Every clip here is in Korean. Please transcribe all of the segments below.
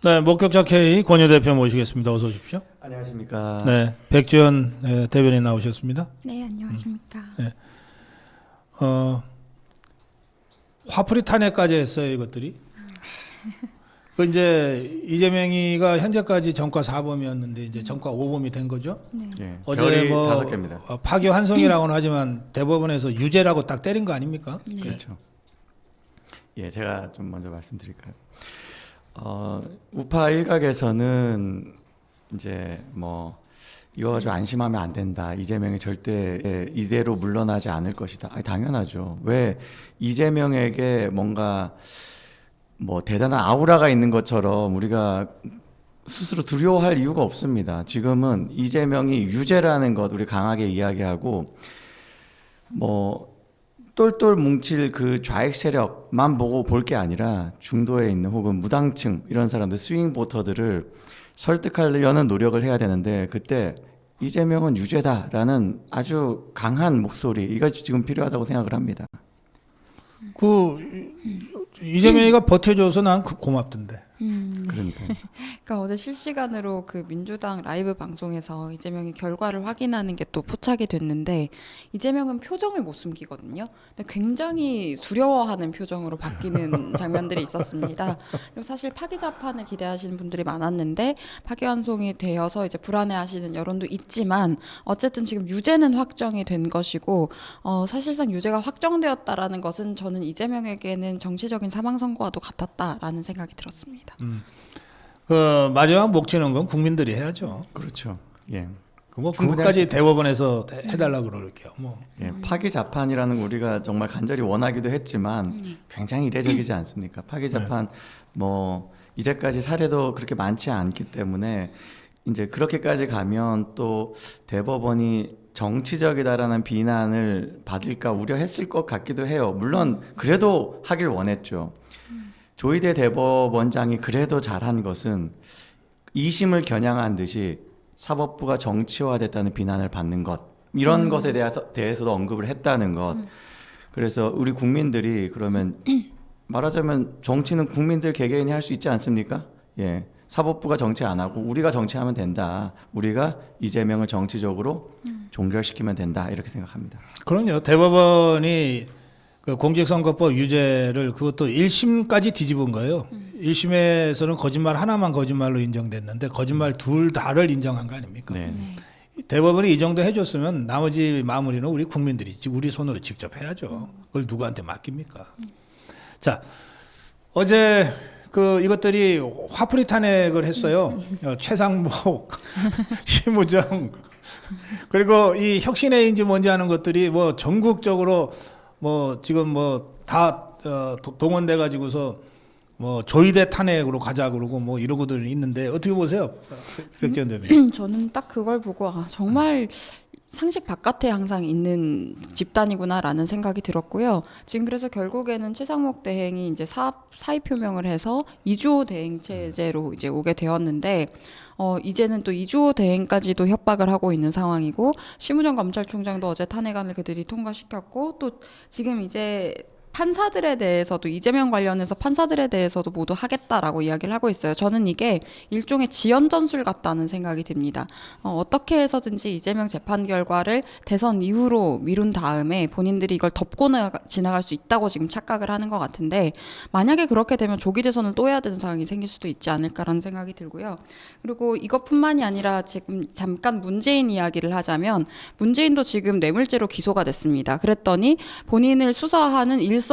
네, 목격자 K 권유 대표 모시겠습니다. 어서 오십시오. 안녕하십니까. 네, 백지원 대변인 나오셨습니다. 네, 안녕하십니까. 네. 화풀이 탄핵까지 했어요, 이것들이. 그 이제 이재명이가 현재까지 전과 4범이었는데 이제 전과 5범이 된 거죠. 네. 예, 어제 별이 뭐 5개입니다. 파기환송이라고는 하지만 대법원에서 유죄라고 딱 때린 거 아닙니까? 네. 그렇죠. 예, 제가 좀 먼저 말씀드릴까요? 우파 일각에서는 이제 뭐 이거 가지고 안심하면 안 된다. 이재명이 절대 이대로 물러나지 않을 것이다. 아니, 당연하죠. 왜 이재명에게 뭔가 뭐 대단한 아우라가 있는 것처럼 우리가 스스로 두려워할 이유가 없습니다. 지금은 이재명이 유죄라는 것 우리 강하게 이야기하고 뭐 똘똘 뭉칠 그 좌익 세력만 보고 볼 게 아니라 중도에 있는 혹은 무당층 이런 사람들 스윙 보터들을 설득하려는 노력을 해야 되는데 그때 이재명은 유죄다라는 아주 강한 목소리 이가 지금 필요하다고 생각을 합니다. 이재명이가 버텨줘서 난 고맙던데. 그러니까 그러니까 어제 실시간으로 그 민주당 라이브 방송에서 이재명이 결과를 확인하는 게 또 포착이 됐는데 이재명은 표정을 못 숨기거든요. 근데 굉장히 두려워하는 표정으로 바뀌는 장면들이 있었습니다. 그리고 사실 파기자판을 기대하시는 분들이 많았는데 파기환송이 되어서 이제 불안해하시는 여론도 있지만 어쨌든 지금 유죄는 확정이 된 것이고 사실상 유죄가 확정되었다라는 것은 저는 이재명에게는 정치적인 사망 선고와도 같았다라는 생각이 들었습니다. 그 마지막 목치는 건 국민들이 해야죠. 그렇죠. 예. 뭐 그것까지 대법원에서 해달라고 그럴게요. 뭐. 예, 파기자판이라는 거 우리가 정말 간절히 원하기도 했지만 굉장히 이례적이지 않습니까? 파기자판 뭐 이제까지 사례도 그렇게 많지 않기 때문에 이제 그렇게까지 가면 또 대법원이 정치적이다라는 비난을 받을까 우려했을 것 같기도 해요. 물론 그래도 하길 원했죠. 조희대 대법원장이 그래도 잘한 것은 2심을 겨냥한 듯이 사법부가 정치화됐다는 비난을 받는 것 이런 것에 대해서도 언급을 했다는 것. 그래서 우리 국민들이 그러면 말하자면 정치는 국민들 개개인이 할 수 있지 않습니까? 예, 사법부가 정치 안 하고 우리가 정치하면 된다. 우리가 이재명을 정치적으로 종결시키면 된다 이렇게 생각합니다. 그럼요. 대법원이 그 공직선거법 유죄를 그것도 1심까지 뒤집은 거예요. 1심에서는 거짓말 하나만 거짓말로 인정됐는데 거짓말 둘 다를 인정한 거 아닙니까? 네. 대법원이 이 정도 해줬으면 나머지 마무리는 우리 국민들이 우리 손으로 직접 해야죠. 그걸 누구한테 맡깁니까? 자, 어제 그 이것들이 화풀이 탄핵을 했어요. 최상목, 심우정 그리고 이 혁신회의인지 뭔지 하는 것들이 뭐 전국적으로 뭐 지금 뭐 다 동원돼 가지고서 뭐 조희대 탄핵으로 가자 그러고 뭐 이러고들 있는데 어떻게 보세요, 백지원 대변인? 저는 딱 그걸 보고 정말 상식 바깥에 항상 있는 집단이구나라는 생각이 들었고요. 지금 그래서 결국에는 최상목 대행이 이제 사의 표명을 해서 이주호 대행 체제로 이제 오게 되었는데 이제는 또 이주호 대행까지도 협박을 하고 있는 상황이고 심우정 검찰총장도 어제 탄핵안을 그들이 통과시켰고 또 지금 이제 판사들에 대해서도 이재명 관련해서 판사들에 대해서도 모두 하겠다라고 이야기를 하고 있어요. 저는 이게 일종의 지연 전술 같다는 생각이 듭니다. 어떻게 해서든지 이재명 재판 결과를 대선 이후로 미룬 다음에 본인들이 이걸 덮고 지나갈 수 있다고 지금 착각을 하는 것 같은데 만약에 그렇게 되면 조기 대선을 또 해야 되는 상황이 생길 수도 있지 않을까라는 생각이 들고요. 그리고 이것뿐만이 아니라 지금 잠깐 문재인 이야기를 하자면 문재인도 지금 뇌물죄로 기소가 됐습니다. 그랬더니 본인을 수사하는 일선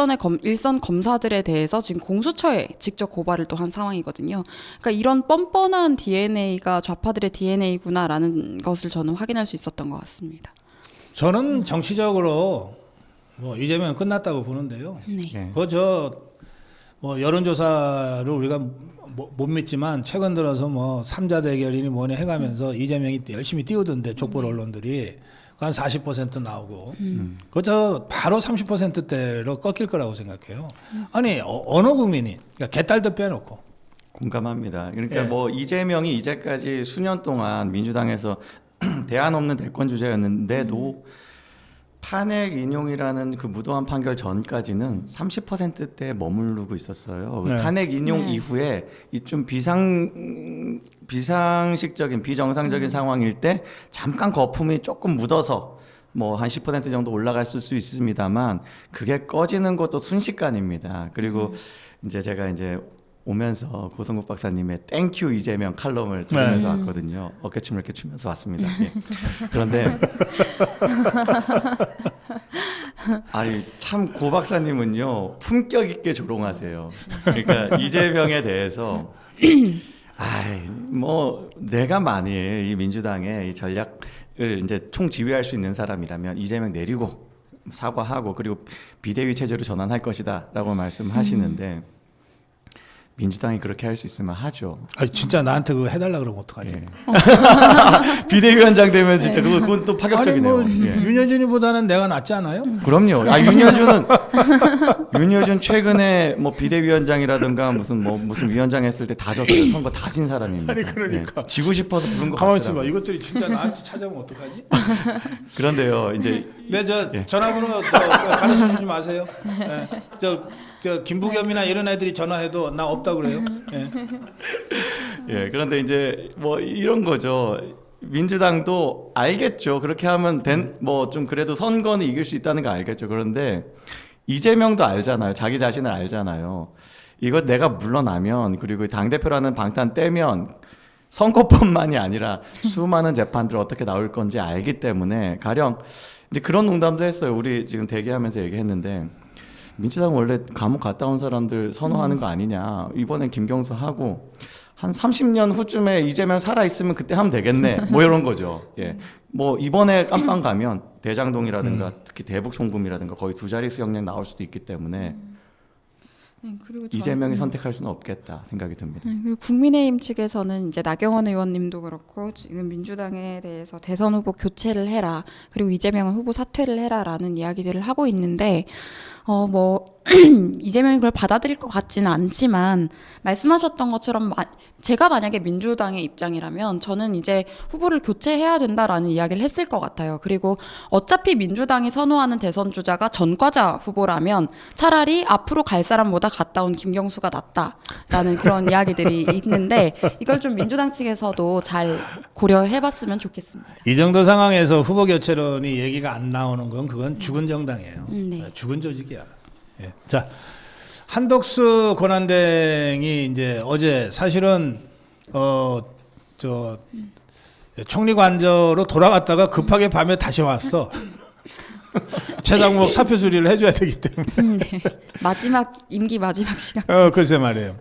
검사들에 대해서 지금 공수처에 직접 고발을 또 한 상황이거든요. 그러니까 이런 뻔뻔한 DNA가 좌파들의 DNA구나라는 것을 저는 확인할 수 있었던 것 같습니다. 저는 정치적으로 뭐 이재명 끝났다고 보는데요. 네. 예. 뭐 여론조사를 우리가 못 믿지만 최근 들어서 뭐 3자 대결이니 뭐니 해가면서 이재명이 열심히 띄우던데 족보 언론들이 한 40% 나오고 그저 바로 30%대로 꺾일 거라고 생각해요. 아니 어느 국민이 그러니까 개딸도 빼놓고 공감합니다. 그러니까 예. 뭐 이재명이 이제까지 수년 동안 민주당에서 대안 없는 대권 주자였는데도 탄핵 인용이라는 그 무도한 판결 전까지는 30%대에 머무르고 있었어요. 네. 탄핵 인용 이후에 이 좀 비상식적인 비정상적인 상황일 때 잠깐 거품이 조금 묻어서 뭐 한 10% 정도 올라갔을 수 있습니다만 그게 꺼지는 것도 순식간입니다. 그리고 이제 제가 이제 오면서 고성국 박사님의 땡큐 이재명 칼럼을 들으면서 왔거든요. 어깨춤을 이렇게 추면서 왔습니다. 예. 그런데 아니 참 고 박사님은요 품격 있게 조롱하세요. 그러니까 이재명에 대해서 아이 뭐 내가 만일 이 민주당의 이 전략을 이제 총지휘할 수 있는 사람이라면 이재명 내리고 사과하고 그리고 비대위 체제로 전환할 것이다라고 말씀하시는데 민주당이 그렇게 할 수 있으면 하죠. 아니 진짜 나한테 그거 해달라 그러면 어떡하지? 예. 비대위원장 되면 진짜 그건 또 파격적이네요. 아니 뭐 예. 윤여준이보다는 내가 낫지 않아요? 그럼요. 윤여준 최근에 뭐 비대위원장이라든가 무슨 위원장 했을 때 다 졌어요. 선거 다 진 사람입니다. 아니, 그러니까. 예. 지고 싶어서 부른 거 가만히 있어봐. 같더라고요. 이것들이 진짜 나한테 찾아오면 어떡하지? 그런데요. 이제 네, 저 예. 전화번호 가르쳐 주지 마세요. 예. 저 김부겸이나 이런 애들이 전화해도 나 없다 그래요. 예. 예, 그런데 이제 뭐 이런 거죠. 민주당도 알겠죠. 그렇게 하면 뭐 좀 그래도 선거는 이길 수 있다는 거 알겠죠. 그런데 이재명도 알잖아요. 자기 자신을 알잖아요. 이거 내가 물러나면 그리고 당대표라는 방탄 떼면 선거뿐만이 아니라 수많은 재판들 어떻게 나올 건지 알기 때문에 가령 이제 그런 농담도 했어요. 우리 지금 대기하면서 얘기했는데 민주당 원래 감옥 갔다 온 사람들 선호하는 거 아니냐. 이번엔 김경수 하고 한 30년 후쯤에 이재명 살아 있으면 그때 하면 되겠네. 뭐 이런 거죠. 예. 뭐 이번에 깜빵 가면 대장동이라든가 특히 대북 송금이라든가 거의 두 자릿수 형량 나올 수도 있기 때문에 그리고 이재명이 선택할 수는 없겠다 생각이 듭니다. 그리고 국민의힘 측에서는 이제 나경원 의원님도 그렇고 지금 민주당에 대해서 대선 후보 교체를 해라 그리고 이재명은 후보 사퇴를 해라라는 이야기들을 하고 있는데 뭐 이재명이 그걸 받아들일 것 같지는 않지만 말씀하셨던 것처럼 제가 만약에 민주당의 입장이라면 저는 이제 후보를 교체해야 된다라는 이야기를 했을 것 같아요. 그리고 어차피 민주당이 선호하는 대선 주자가 전과자 후보라면 차라리 앞으로 갈 사람보다 갔다 온 김경수가 낫다라는 그런 이야기들이 있는데 이걸 좀 민주당 측에서도 잘 고려해봤으면 좋겠습니다. 이 정도 상황에서 후보 교체론이 얘기가 안 나오는 건 그건 죽은 정당이에요. 네. 죽은 조직이야. 예. 자, 한덕수 권한대행이 이제 어제 사실은 총리관저로 돌아갔다가 급하게 밤에 다시 왔어. 최장목 사표 수리를 해줘야 되기 때문에. 네. 임기 마지막 시간. 글쎄 말이에요.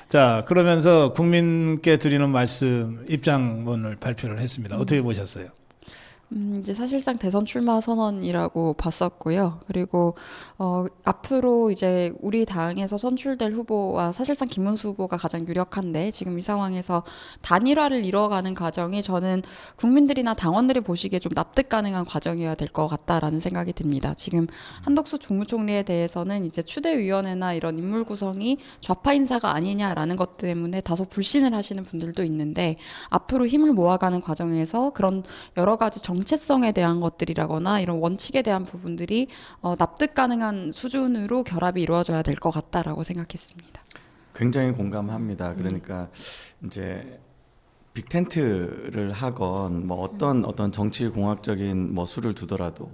자, 그러면서 국민께 드리는 말씀 입장문을 발표를 했습니다. 어떻게 보셨어요? 이제 사실상 대선 출마 선언이라고 봤었고요. 그리고 앞으로 이제 우리 당에서 선출될 후보와 사실상 김문수 후보가 가장 유력한데 지금 이 상황에서 단일화를 이뤄가는 과정이 저는 국민들이나 당원들이 보시기에 좀 납득 가능한 과정이어야 될 것 같다라는 생각이 듭니다. 지금 한덕수 국무총리에 대해서는 이제 추대위원회나 이런 인물 구성이 좌파 인사가 아니냐라는 것 때문에 다소 불신을 하시는 분들도 있는데 앞으로 힘을 모아가는 과정에서 그런 여러 가지 정체성에 대한 것들이라거나 이런 원칙에 대한 부분들이 납득 가능한 수준으로 결합이 이루어져야 될 것 같다라고 생각했습니다. 굉장히 공감합니다. 그러니까 이제 빅텐트를 하건 뭐 어떤 정치 공학적인 뭐 수를 두더라도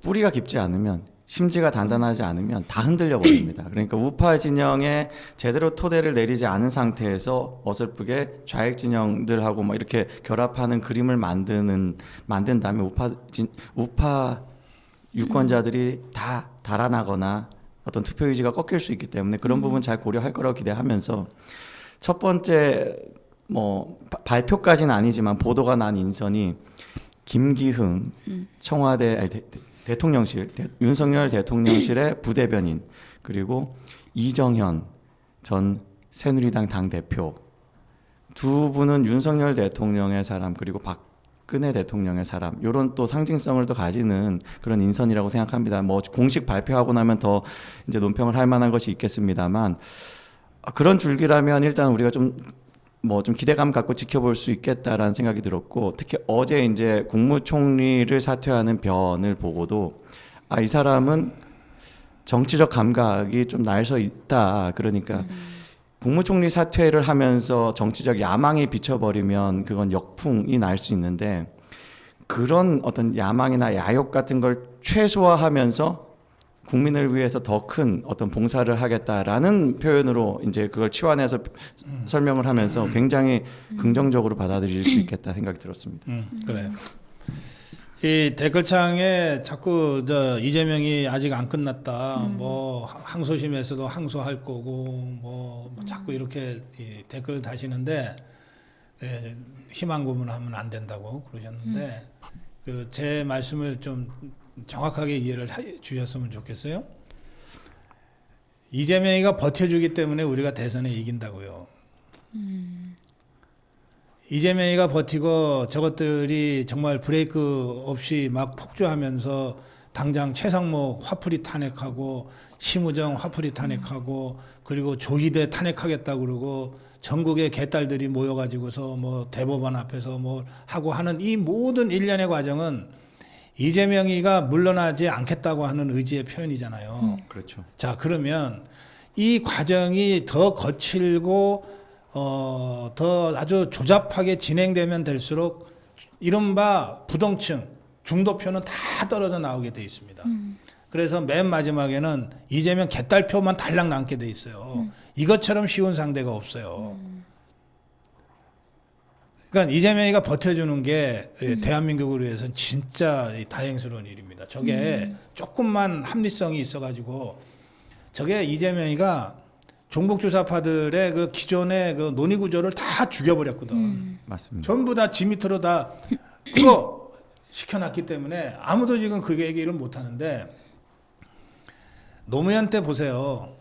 뿌리가 깊지 않으면 심지가 단단하지 않으면 다 흔들려 버립니다. 그러니까 우파 진영에 제대로 토대를 내리지 않은 상태에서 어설프게 좌익 진영들하고 뭐 이렇게 결합하는 그림을 만든다면 우파 유권자들이 다 달아나거나 어떤 투표 의지가 꺾일 수 있기 때문에 그런 부분 잘 고려할 거라고 기대하면서 첫 번째 뭐 발표까지는 아니지만 보도가 난 인선이 김기흥 청와대 대통령실 윤석열 대통령실의 부대변인 그리고 이정현 전 새누리당 당대표 두 분은 윤석열 대통령의 사람 그리고 박근혜 대통령의 사람 이런 또 상징성을 또 가지는 그런 인선이라고 생각합니다. 뭐 공식 발표하고 나면 더 이제 논평을 할 만한 것이 있겠습니다만 그런 줄기라면 일단 우리가 좀 뭐 좀 기대감 갖고 지켜볼 수 있겠다라는 생각이 들었고, 특히 어제 이제 국무총리를 사퇴하는 변을 보고도 아, 이 사람은 정치적 감각이 좀 날서 있다. 그러니까 국무총리 사퇴를 하면서 정치적 야망이 비쳐버리면 그건 역풍이 날 수 있는데, 그런 어떤 야망이나 야욕 같은 걸 최소화하면서 국민을 위해서 더 큰 어떤 봉사를 하겠다라는 표현으로 이제 그걸 치환해서 설명을 하면서 굉장히 긍정적으로 받아들일 수 있겠다 생각이 들었습니다. 그래요. 이 댓글창에 자꾸 이재명이 아직 안 끝났다. 뭐 항소심에서도 항소할 거고 뭐 자꾸 이렇게 이 댓글을 다시는데 희망 고문하면 안 된다고 그러셨는데 그 제 말씀을 좀 정확하게 이해를 해 주셨으면 좋겠어요. 이재명이가 버텨주기 때문에 우리가 대선에 이긴다고요. 이재명이가 버티고 저것들이 정말 브레이크 없이 막 폭주하면서 당장 최상목 화풀이 탄핵하고 심우정 화풀이 탄핵하고 그리고 조희대 탄핵하겠다고 그러고 전국의 개딸들이 모여가지고서 뭐 대법원 앞에서 뭐 하고 하는 이 모든 일련의 과정은 이재명이가 물러나지 않겠다고 하는 의지의 표현이잖아요. 그렇죠. 자, 그러면 이 과정이 더 거칠고 더 아주 조잡하게 진행되면 될수록 이른바 부동층, 중도표는 다 떨어져 나오게 돼 있습니다. 그래서 맨 마지막에는 이재명 개딸표만 달랑 남게 돼 있어요. 이것처럼 쉬운 상대가 없어요. 그러니까 이재명이가 버텨주는 게 대한민국을 위해서는 진짜 다행스러운 일입니다. 저게 조금만 합리성이 있어가지고 저게 이재명이가 종북주사파들의 그 기존의 그 논의 구조를 다 죽여버렸거든. 맞습니다. 전부 다 지 밑으로 다 그거 시켜놨기 때문에 아무도 지금 그 얘기를 못 하는데 노무현 때 보세요.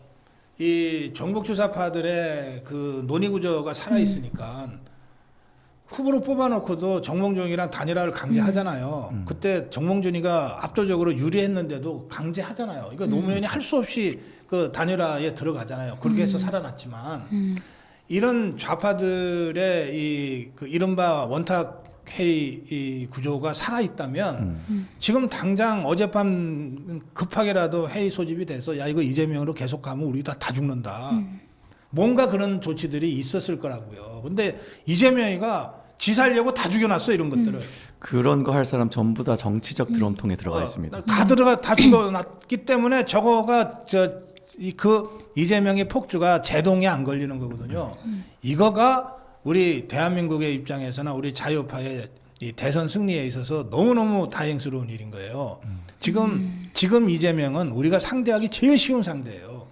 이 종북주사파들의 그 논의 구조가 살아있으니까 후보로 뽑아놓고도 정몽준이랑 단일화를 강제하잖아요. 그때 정몽준이가 압도적으로 유리했는데도 강제하잖아요. 이거 노무현이 할 수 없이 그 단일화에 들어가잖아요. 그렇게 해서 살아났지만 이런 좌파들의 그 이른바 원탁회의 이 구조가 살아있다면 지금 당장 어젯밤 급하게라도 회의 소집이 돼서 야 이거 이재명으로 계속 가면 우리 다 죽는다. 뭔가 그런 조치들이 있었을 거라고요. 근데 이재명이가 지 살려고 다 죽여놨어 이런 것들을. 그런 거 할 사람 전부 다 정치적 드럼통에 들어가 있습니다. 다 죽여놨기 때문에 저거가 그 이재명의 폭주가 제동이 안 걸리는 거거든요. 이거가 우리 대한민국의 입장에서나 우리 자유파의 이 대선 승리에 있어서 너무너무 다행스러운 일인 거예요. 지금 이재명은 우리가 상대하기 제일 쉬운 상대예요.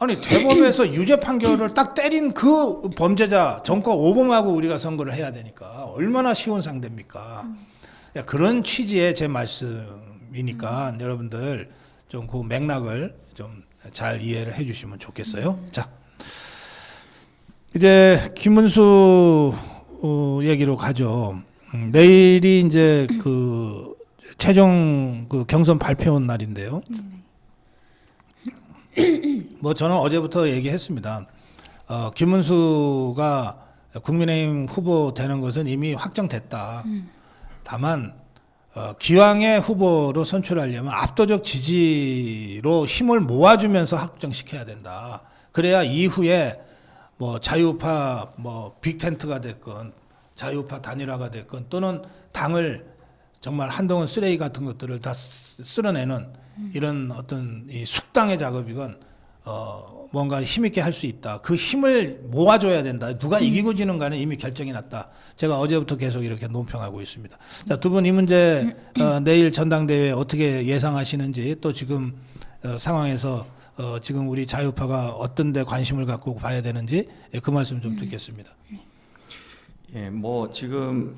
아니 대법에서 유죄 판결을 딱 때린 그 범죄자 정권 오범하고 우리가 선거를 해야 되니까 얼마나 쉬운 상대입니까? 그런 취지의 제 말씀이니까 여러분들 좀 그 맥락을 좀 잘 이해를 해주시면 좋겠어요. 자, 이제 김문수 얘기로 가죠. 내일이 이제 그 최종 그 경선 발표 날인데요. 뭐 저는 어제부터 얘기했습니다. 김문수가 국민의힘 후보 되는 것은 이미 확정됐다. 다만 기왕의 후보로 선출하려면 압도적 지지로 힘을 모아주면서 확정시켜야 된다. 그래야 이후에 뭐 자유파 뭐 빅텐트가 됐건 자유파 단일화가 됐건 또는 당을 정말 한동안 쓰레기 같은 것들을 다 쓸어내는 이런 어떤 이 숙당의 작업이건 뭔가 힘있게 할 수 있다. 그 힘을 모아줘야 된다. 누가 이기고 지는가는 이미 결정이 났다. 제가 어제부터 계속 이렇게 논평하고 있습니다. 자, 두 분 이 문제 내일 전당대회 어떻게 예상하시는지 또 지금 상황에서 지금 우리 자유파가 어떤 데 관심을 갖고 봐야 되는지 그 말씀 좀 듣겠습니다. 예, 뭐 지금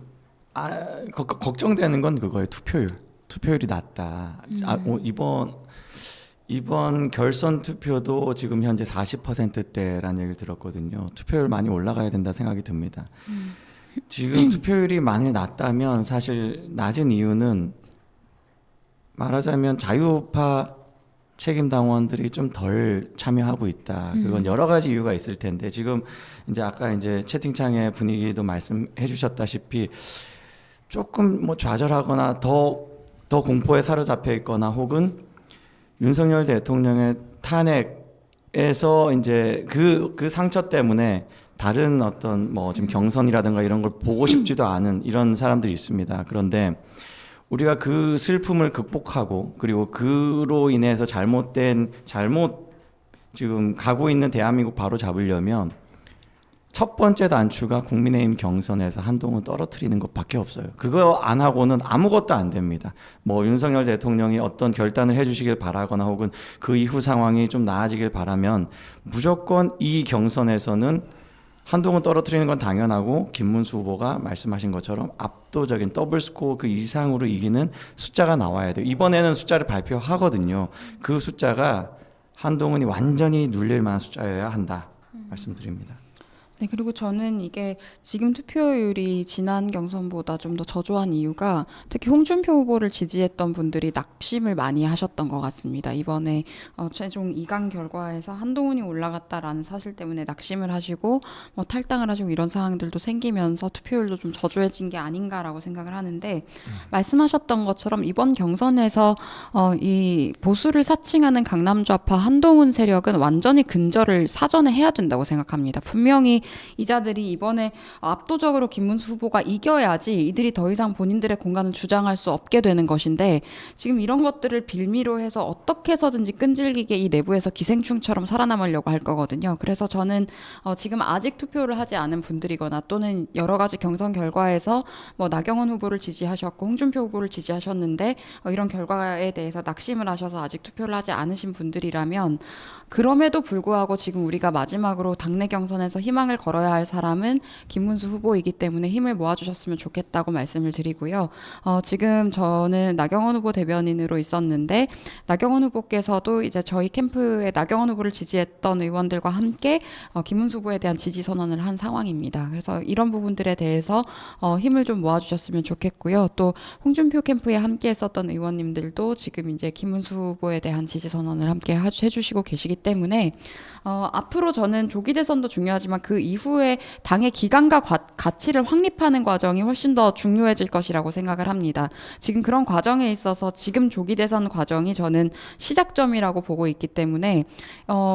걱정되는 건 그거예요. 투표율이 낮다. 이번 결선 투표도 지금 현재 40%대라는 얘기를 들었거든요. 투표율 많이 올라가야 된다 생각이 듭니다. 지금 투표율이 많이 낮다면 사실 낮은 이유는 말하자면 자유파 책임 당원들이 좀 덜 참여하고 있다. 그건 여러 가지 이유가 있을 텐데 지금 이제 아까 이제 채팅창의 분위기도 말씀해 주셨다시피 조금 뭐 좌절하거나 더 공포에 사로잡혀 있거나 혹은 윤석열 대통령의 탄핵에서 이제 그 상처 때문에 다른 어떤 뭐 지금 경선이라든가 이런 걸 보고 싶지도 않은 이런 사람들이 있습니다. 그런데 우리가 그 슬픔을 극복하고 그리고 그로 인해서 잘못 지금 가고 있는 대한민국 바로 잡으려면 첫 번째 단추가 국민의힘 경선에서 한동훈 떨어뜨리는 것밖에 없어요. 그거 안 하고는 아무것도 안 됩니다. 뭐 윤석열 대통령이 어떤 결단을 해주시길 바라거나 혹은 그 이후 상황이 좀 나아지길 바라면 무조건 이 경선에서는 한동훈 떨어뜨리는 건 당연하고 김문수 후보가 말씀하신 것처럼 압도적인 더블 스코어 그 이상으로 이기는 숫자가 나와야 돼요. 이번에는 숫자를 발표하거든요. 그 숫자가 한동훈이 완전히 눌릴 만한 숫자여야 한다 말씀드립니다. 네, 그리고 저는 이게 지금 투표율이 지난 경선보다 좀 더 저조한 이유가 특히 홍준표 후보를 지지했던 분들이 낙심을 많이 하셨던 것 같습니다. 이번에 최종 2강 결과에서 한동훈이 올라갔다라는 사실 때문에 낙심을 하시고 뭐 탈당을 하시고 이런 상황들도 생기면서 투표율도 좀 저조해진 게 아닌가라고 생각을 하는데 말씀하셨던 것처럼 이번 경선에서 이 보수를 사칭하는 강남 좌파 한동훈 세력은 완전히 근절을 사전에 해야 된다고 생각합니다. 분명히 이자들이 이번에 압도적으로 김문수 후보가 이겨야지 이들이 더 이상 본인들의 공간을 주장할 수 없게 되는 것인데 지금 이런 것들을 빌미로 해서 어떻게 해서든지 끈질기게 이 내부에서 기생충처럼 살아남으려고 할 거거든요. 그래서 저는 지금 아직 투표를 하지 않은 분들이거나 또는 여러 가지 경선 결과에서 뭐 나경원 후보를 지지하셨고 홍준표 후보를 지지하셨는데 이런 결과에 대해서 낙심을 하셔서 아직 투표를 하지 않으신 분들이라면 그럼에도 불구하고 지금 우리가 마지막으로 당내 경선에서 희망을 걸어야 할 사람은 김문수 후보이기 때문에 힘을 모아주셨으면 좋겠다고 말씀을 드리고요. 지금 저는 나경원 후보 대변인으로 있었는데 나경원 후보께서도 이제 저희 캠프에 나경원 후보를 지지했던 의원들과 함께 김문수 후보에 대한 지지 선언을 한 상황입니다. 그래서 이런 부분들에 대해서 힘을 좀 모아주셨으면 좋겠고요. 또 홍준표 캠프에 함께 했었던 의원님들도 지금 이제 김문수 후보에 대한 지지 선언을 함께 해주시고 계시기 때문에 앞으로 저는 조기 대선도 중요하지만 그 이후에 당의 기강과 가치를 확립하는 과정이 훨씬 더 중요해질 것이라고 생각을 합니다. 지금 그런 과정에 있어서 지금 조기 대선 과정이 저는 시작점이라고 보고 있기 때문에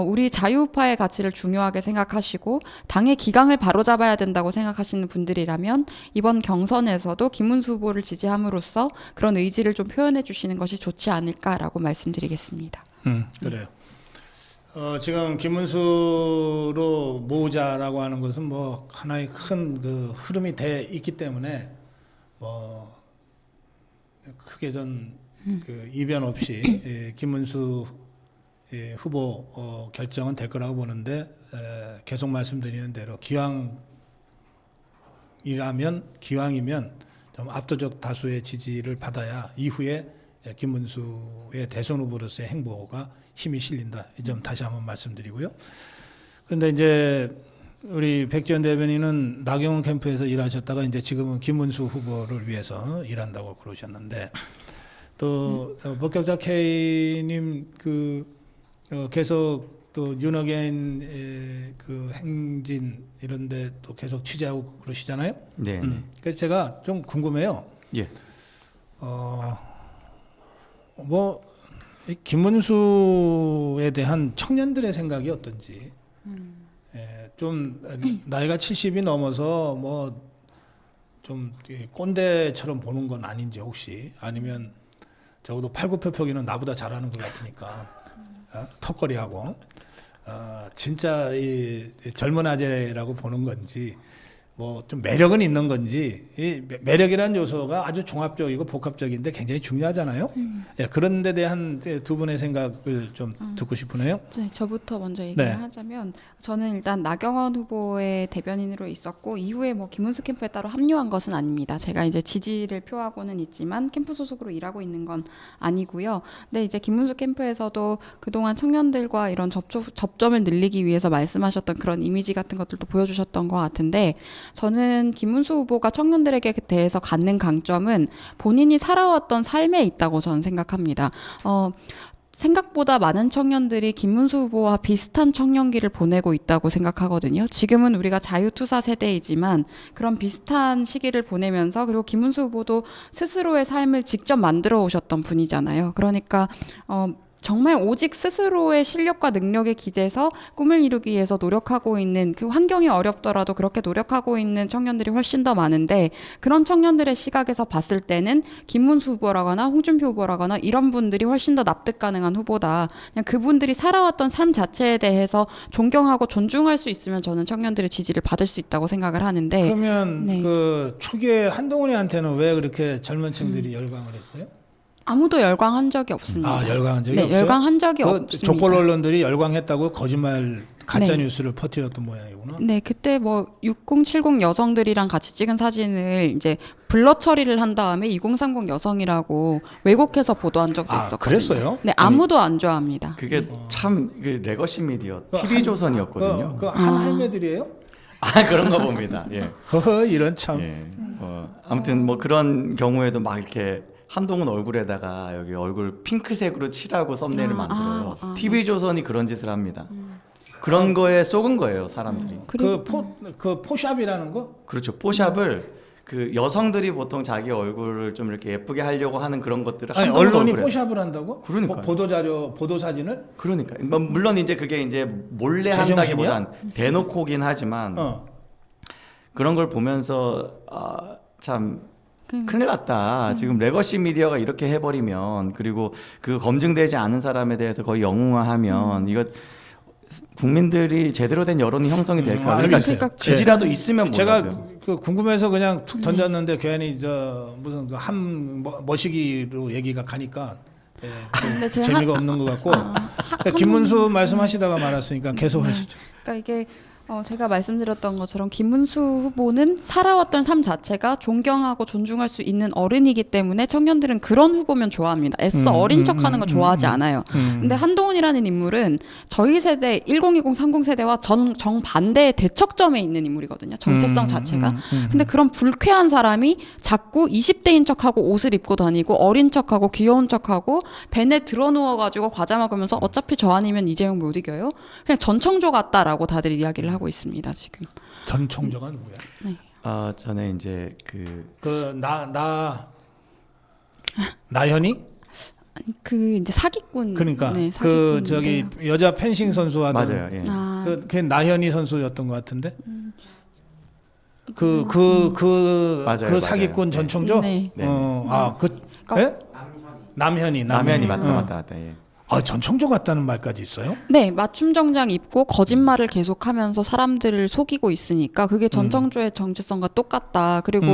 우리 자유우파의 가치를 중요하게 생각하시고 당의 기강을 바로잡아야 된다고 생각하시는 분들이라면 이번 경선에서도 김문수 후보를 지지함으로써 그런 의지를 좀 표현해 주시는 것이 좋지 않을까라고 말씀드리겠습니다. 그래요. 지금 김문수로 모으자라고 하는 것은 뭐 하나의 큰 그 흐름이 돼 있기 때문에 뭐 크게 전 그 이변 없이 김문수 후보 결정은 될 거라고 보는데 계속 말씀드리는 대로 기왕이면 좀 압도적 다수의 지지를 받아야 이후에 김문수의 대선 후보로서의 행보가 힘이 실린다. 이 점 다시 한번 말씀드리고요. 그런데 이제 우리 백지원 대변인은 나경원 캠프에서 일하셨다가 이제 지금은 김문수 후보를 위해서 일한다고 그러셨는데 또 목격자 K님 계속 또 윤어게인 그 행진 이런데 또 계속 취재하고 그러시잖아요. 네. 그래서 제가 좀 궁금해요. 예. 뭐 김문수에 대한 청년들의 생각이 어떤지. 좀 나이가 70이 넘어서 뭐 좀 꼰대처럼 보는 건 아닌지 혹시 아니면 적어도 팔굽혀펴기는 나보다 잘하는 것 같으니까 턱걸이하고 진짜 이 젊은 아재라고 보는 건지 뭐 좀 매력은 있는 건지 이 매력이라는 요소가 아주 종합적이고 복합적인데 굉장히 중요하잖아요. 예, 그런 데 대한 두 분의 생각을 좀 듣고 싶으네요. 네, 저부터 먼저 얘기를 하자면 저는 일단 나경원 후보의 대변인으로 있었고 이후에 뭐 김문수 캠프에 따로 합류한 것은 아닙니다. 제가 이제 지지를 표하고는 있지만 캠프 소속으로 일하고 있는 건 아니고요. 근데 이제 김문수 캠프에서도 그동안 청년들과 이런 접점을 늘리기 위해서 말씀하셨던 그런 이미지 같은 것들도 보여주셨던 것 같은데 저는 김문수 후보가 청년들에게 대해서 갖는 강점은 본인이 살아왔던 삶에 있다고 저는 생각합니다. 생각보다 많은 청년들이 김문수 후보와 비슷한 청년기를 보내고 있다고 생각하거든요. 지금은 우리가 자유투사 세대이지만 그런 비슷한 시기를 보내면서 그리고 김문수 후보도 스스로의 삶을 직접 만들어 오셨던 분이잖아요. 그러니까 정말 오직 스스로의 실력과 능력에 기대서 꿈을 이루기 위해서 노력하고 있는 그 환경이 어렵더라도 그렇게 노력하고 있는 청년들이 훨씬 더 많은데 그런 청년들의 시각에서 봤을 때는 김문수 후보라거나 홍준표 후보라거나 이런 분들이 훨씬 더 납득 가능한 후보다. 그냥 그분들이 살아왔던 삶 자체에 대해서 존경하고 존중할 수 있으면 저는 청년들의 지지를 받을 수 있다고 생각을 하는데 그러면 네. 그 초기에 한동훈이한테는 왜 그렇게 젊은 층들이 열광을 했어요? 아무도 열광한 적이 없습니다. 아, 열광한 적이 네, 없어요? 열광한 적이 그 없습니다. 족벌 언론들이 열광했다고 거짓말 가짜 네. 뉴스를 퍼뜨렸던 모양이구나. 네, 그때 뭐 6070 여성들이랑 같이 찍은 사진을 이제 블러 처리를 한 다음에 2030 여성이라고 왜곡해서 보도한 적도 아, 있었거든요. 그랬어요? 네, 아무도 안 좋아합니다. 그게 참 그 레거시 미디어 그 TV 조선이었거든요. 그한 할매들이에요? 아 그런가 봅니다. 예. 허허, 이런 참. 예. 아무튼 뭐 그런 경우에도 막 이렇게 한동훈 얼굴에다가 여기 얼굴 핑크색으로 칠하고 썸네일을 만들어요. TV 조선이 그런 짓을 합니다. 그런 거에 속은 거예요, 사람들이. 그리고 그 포샵이라는 거? 그렇죠. 포샵을 그 여성들이 보통 자기 얼굴을 좀 이렇게 예쁘게 하려고 하는 그런 것들을 아니, 한동훈 언론이 얼굴에- 포샵을 한다고? 그러니까요. 보도자료, 보도사진을? 그러니까 뭐 물론 이제 그게 이제 몰래 제정신이야? 한다기보단 대놓고긴 하지만 그런 걸 보면서 참 큰일 났다. 지금 레거시 미디어가 이렇게 해버리면 그리고 그 검증되지 않은 사람에 대해서 거의 영웅화하면 이거 국민들이 제대로 된 여론이 형성이 될까? 그러니까 알겠어요. 지지라도 있으면 제가 몰라요. 그 궁금해서 그냥 툭 던졌는데 괜히 저 무슨 한 머시기로 얘기가 가니까 예, 근데 제가 재미가 없는 것 같고 김문수 말씀하시다가 말았으니까 계속 하시죠. 그러니까 이게 제가 말씀드렸던 것처럼 김문수 후보는 살아왔던 삶 자체가 존경하고 존중할 수 있는 어른이기 때문에 청년들은 그런 후보면 좋아합니다. 애써 어린 척하는 거 좋아하지 않아요. 근데 한동훈이라는 인물은 저희 세대 1020, 30 세대와 정반대의 대척점에 있는 인물이거든요. 정체성 자체가. 근데 그런 불쾌한 사람이 자꾸 20대인 척하고 옷을 입고 다니고 어린 척하고 귀여운 척하고 벤에 들어 누워가지고 과자 먹으면서 어차피 저 아니면 이재용 못 이겨요. 그냥 전청조 같다라고 다들 이야기를 하고 있습니다. 지금. 전 총조가 누구야? 전에 이제 나현이? 그 이제 사기꾼. 그러니까 네, 그 사기꾼인데요. 저기 여자 펜싱 선수 하던 맞아요. 예. 그 나현이 선수였던 것 같은데. 그 맞아요, 사기꾼 맞아요. 전 총조? 네. 네. 예? 남현이. 남현이 맞다. 예. 아, 전 총조 같다는 말까지 있어요? 네, 맞춤 정장 입고 거짓말을 계속하면서 사람들을 속이고 있으니까 그게 전청조의 정체성과 똑같다. 그리고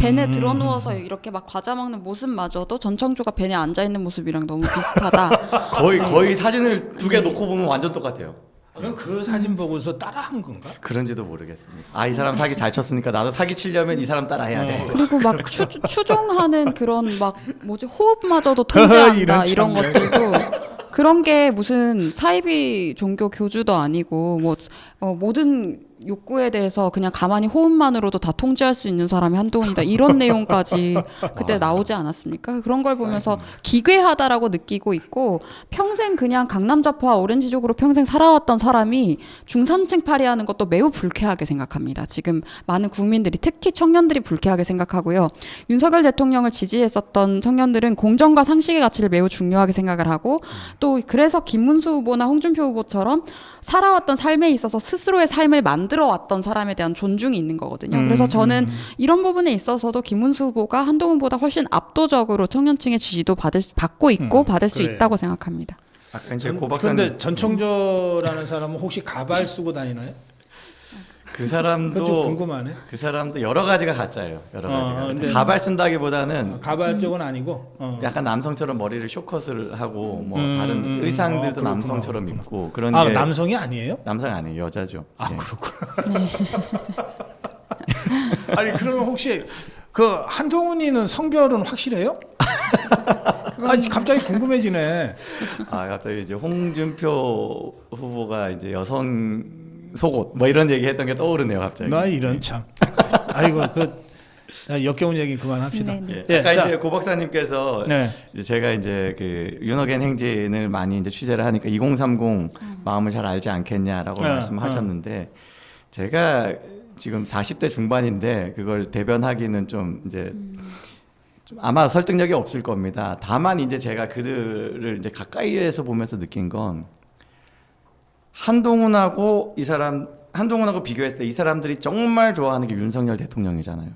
벤에 들어 누워서 이렇게 막 과자 먹는 모습마저도 전청조가 벤에 앉아 있는 모습이랑 너무 비슷하다. 거의 사진을 두 개 놓고 보면 완전 똑같아요. 그럼 그 사진 보고서 따라한 건가? 그런지도 모르겠습니다. 이 사람 사기 잘 쳤으니까 나도 사기 치려면 이 사람 따라해야 돼. 그리고 막 추종하는 그런 막 호흡마저도 통제한다 이런 것들도 그런 게 무슨 사이비 종교 교주도 아니고 모든 욕구에 대해서 그냥 가만히 호흡만으로도 다 통제할 수 있는 사람이 한동훈이다 이런 내용까지 그때 나오지 않았습니까? 그런 걸 보면서 기괴하다라고 느끼고 있고 평생 그냥 강남좌파와 오렌지족으로 평생 살아왔던 사람이 중산층 파리하는 것도 매우 불쾌하게 생각합니다. 지금 많은 국민들이 특히 청년들이 불쾌하게 생각하고요. 윤석열 대통령을 지지했었던 청년들은 공정과 상식의 가치를 매우 중요하게 생각을 하고 또 그래서 김문수 후보나 홍준표 후보처럼 살아왔던 삶에 있어서 스스로의 삶을 만들어 왔던 사람에 대한 존중이 있는 거거든요. 그래서 저는 이런 부분에 있어서도 김문수 후보가 한동훈보다 훨씬 압도적으로 청년층의 지지도 받고 있고 받을 수 그래요. 있다고 생각합니다. 아까 이제 고 박사님 그런데 전총조라는 사람은 혹시 가발 쓰고 다니나요? 그 사람도 그거 좀 궁금하네. 그 사람도 여러 가지가 가짜예요. 여러 가지가. 근데 가발 쓴다기보다는 가발 쪽은 아니고. 약간 남성처럼 머리를 쇼컷을 하고 뭐 다른 의상들도 그렇구나, 남성처럼 그렇구나. 입고 그런 아, 게 남성이 아니에요? 남성 아니에요. 여자죠. 아, 예. 그렇구나. 아니, 그러면 혹시 그 한동훈이는 성별은 확실해요? 아니, 갑자기 궁금해지네. 갑자기 이제 홍준표 후보가 이제 여성 속옷 뭐 이런 얘기 했던 게 떠오르네요, 갑자기. 나 이런 참. 아이고, 자, 역겨운 얘기 그만합시다. 네, 네. 예, 예, 아까 자. 이제 고 박사님께서 네. 이제 제가 이제 그 윤호겐 행진을 많이 이제 취재를 하니까 2030 마음을 잘 알지 않겠냐라고 말씀하셨는데 제가 지금 40대 중반인데 그걸 대변하기는 좀 이제 좀 아마 설득력이 없을 겁니다. 다만 이제 제가 그들을 이제 가까이에서 보면서 느낀 건 한동훈하고 비교했을 때 이 사람들이 정말 좋아하는 게 윤석열 대통령이잖아요.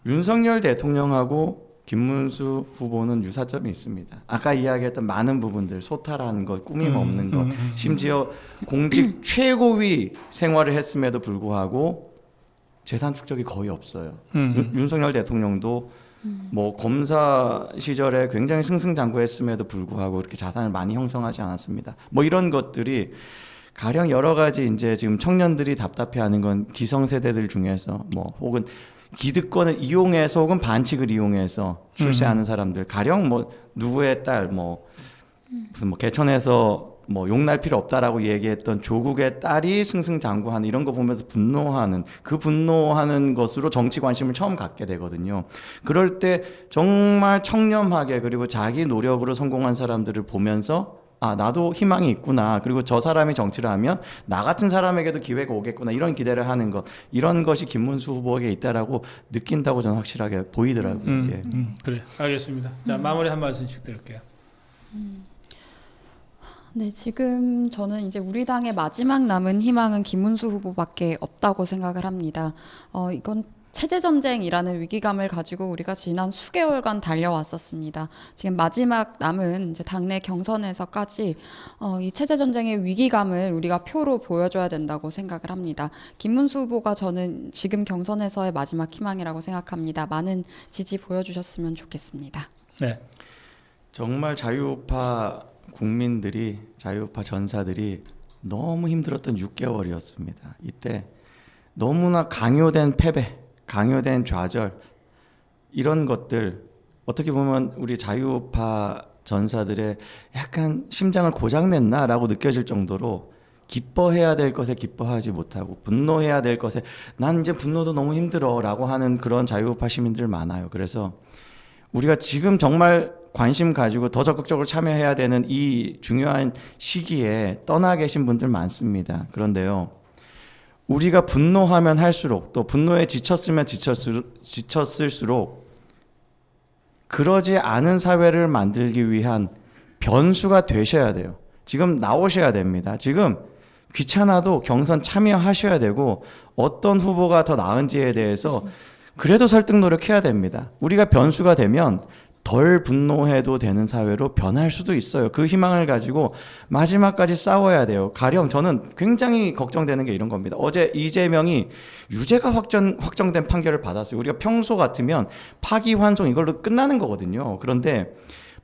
윤석열 대통령하고 김문수 후보는 유사점이 있습니다. 아까 이야기했던 많은 부분들, 소탈한 것, 꾸밈 없는 것, 심지어 공직 최고위 생활을 했음에도 불구하고 재산 축적이 거의 없어요. 윤석열 대통령도 뭐 검사 시절에 굉장히 승승장구했음에도 불구하고 이렇게 자산을 많이 형성하지 않았습니다. 뭐 이런 것들이 가령 여러 가지 이제 지금 청년들이 답답해하는 건 기성세대들 중에서 뭐 혹은 기득권을 이용해서 혹은 반칙을 이용해서 출세하는 사람들 가령 뭐 누구의 딸 뭐 무슨 뭐 개천에서 뭐 용날 필요 없다라고 얘기했던 조국의 딸이 승승장구하는 이런 거 보면서 분노하는 그 분노하는 것으로 정치 관심을 처음 갖게 되거든요. 그럴 때 정말 청렴하게 그리고 자기 노력으로 성공한 사람들을 보면서 아 나도 희망이 있구나 그리고 저 사람이 정치를 하면 나 같은 사람에게도 기회가 오겠구나 이런 기대를 하는 것 이런 것이 김문수 후보에게 있다라고 느낀다고 저는 확실하게 보이더라고요. 예. 그래 알겠습니다. 자 마무리 한 말씀씩 드릴게요. 네, 지금 저는 이제 우리 당의 마지막 남은 희망은 김문수 후보밖에 없다고 생각을 합니다. 이건 체제 전쟁이라는 위기감을 가지고 우리가 지난 수개월간 달려왔었습니다. 지금 마지막 남은 이제 당내 경선에서까지 이 체제 전쟁의 위기감을 우리가 표로 보여줘야 된다고 생각을 합니다. 김문수 후보가 저는 지금 경선에서의 마지막 희망이라고 생각합니다. 많은 지지 보여주셨으면 좋겠습니다. 네. 정말 자유우파 국민들이 자유우파 전사들이 너무 힘들었던 6개월이었습니다. 이때 너무나 강요된 패배, 강요된 좌절 이런 것들 어떻게 보면 우리 자유우파 전사들의 약간 심장을 고장냈나라고 느껴질 정도로 기뻐해야 될 것에 기뻐하지 못하고 분노해야 될 것에 난 이제 분노도 너무 힘들어라고 하는 그런 자유우파 시민들 많아요. 그래서 우리가 지금 정말 관심 가지고 더 적극적으로 참여해야 되는 이 중요한 시기에 떠나 계신 분들 많습니다. 그런데요. 우리가 분노하면 할수록 또 분노에 지쳤으면 지쳤을수록 그러지 않은 사회를 만들기 위한 변수가 되셔야 돼요. 지금 나오셔야 됩니다. 지금 귀찮아도 경선 참여하셔야 되고 어떤 후보가 더 나은지에 대해서 그래도 설득 노력해야 됩니다. 우리가 변수가 되면 덜 분노해도 되는 사회로 변할 수도 있어요. 그 희망을 가지고 마지막까지 싸워야 돼요. 가령 저는 굉장히 걱정되는 게 이런 겁니다. 어제 이재명이 유죄가 확정된 판결을 받았어요. 우리가 평소 같으면 파기환송 이걸로 끝나는 거거든요. 그런데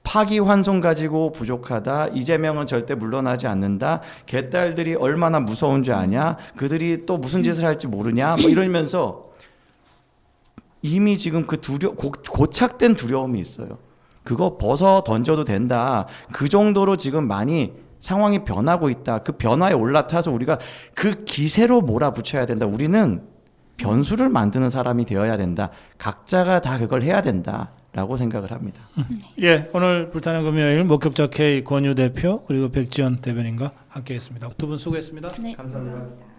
파기환송 가지고 부족하다. 이재명은 절대 물러나지 않는다. 개딸들이 얼마나 무서운 줄 아냐. 그들이 또 무슨 짓을 할지 모르냐. 뭐 이러면서 이미 지금 그 고착된 두려움이 있어요. 그거 벗어 던져도 된다. 그 정도로 지금 많이 상황이 변하고 있다. 그 변화에 올라타서 우리가 그 기세로 몰아붙여야 된다. 우리는 변수를 만드는 사람이 되어야 된다. 각자가 다 그걸 해야 된다라고 생각을 합니다. 예, 오늘 불타는 금요일 목격자 K 권유 대표 그리고 백지연 대변인과 함께했습니다. 두 분 수고했습니다. 네. 감사합니다.